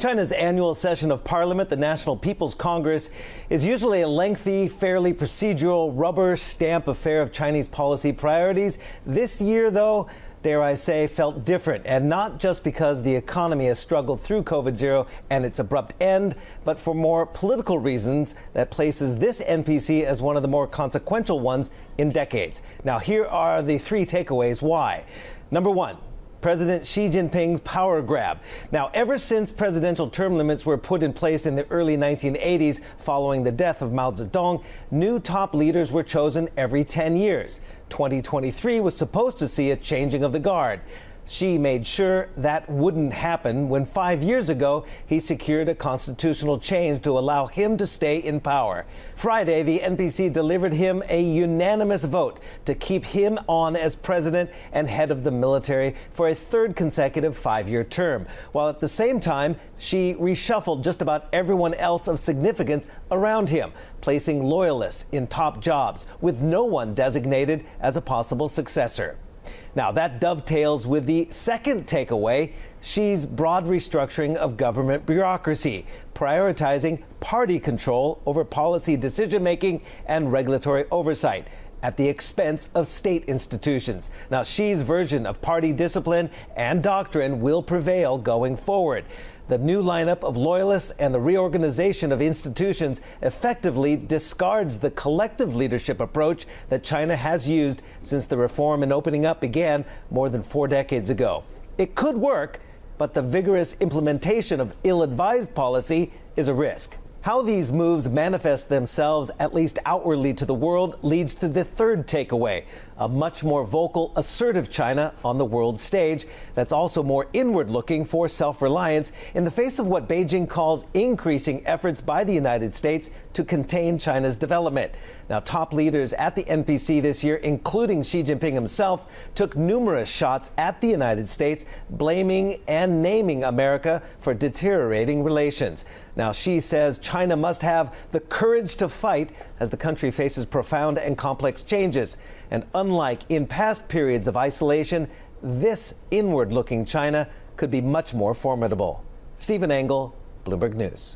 China's annual session of Parliament, the National People's Congress, is usually a lengthy, fairly procedural, rubber stamp affair of Chinese policy priorities. This year, though, dare I say, felt different, and not just because the economy has struggled through COVID-0 and its abrupt end, but for more political reasons that places this NPC as one of the more consequential ones in decades. Now, here are the three takeaways why. Number one, President Xi Jinping's power grab. Now, ever since presidential term limits were put in place in the early 1980s following the death of Mao Zedong, new top leaders were chosen every 10 years. 2023 was supposed to see a changing of the guard. Xi made sure that wouldn't happen when 5 years ago he secured a constitutional change to allow him to stay in power. Friday, the NPC delivered him a unanimous vote to keep him on as president and head of the military for a third consecutive 5-year term, while at the same time, Xi reshuffled just about everyone else of significance around him, placing loyalists in top jobs, with no one designated as a possible successor. Now, that dovetails with the second takeaway, Xi's broad restructuring of government bureaucracy, prioritizing party control over policy decision-making and regulatory oversight at the expense of state institutions. Now, Xi's version of party discipline and doctrine will prevail going forward. The new lineup of loyalists and the reorganization of institutions effectively discards the collective leadership approach that China has used since the reform and opening up began more than 4 decades ago. It could work, but the vigorous implementation of ill-advised policy is a risk. How these moves manifest themselves, at least outwardly to the world, leads to the third takeaway, a much more vocal, assertive China on the world stage that's also more inward-looking for self-reliance in the face of what Beijing calls increasing efforts by the United States to contain China's development. Now, top leaders at the NPC this year, including Xi Jinping himself, took numerous shots at the United States, blaming and naming America for deteriorating relations. Now, Xi says China must have the courage to fight as the country faces profound and complex changes. And unlike in past periods of isolation, this inward-looking China could be much more formidable. Stephen Engle, Bloomberg News.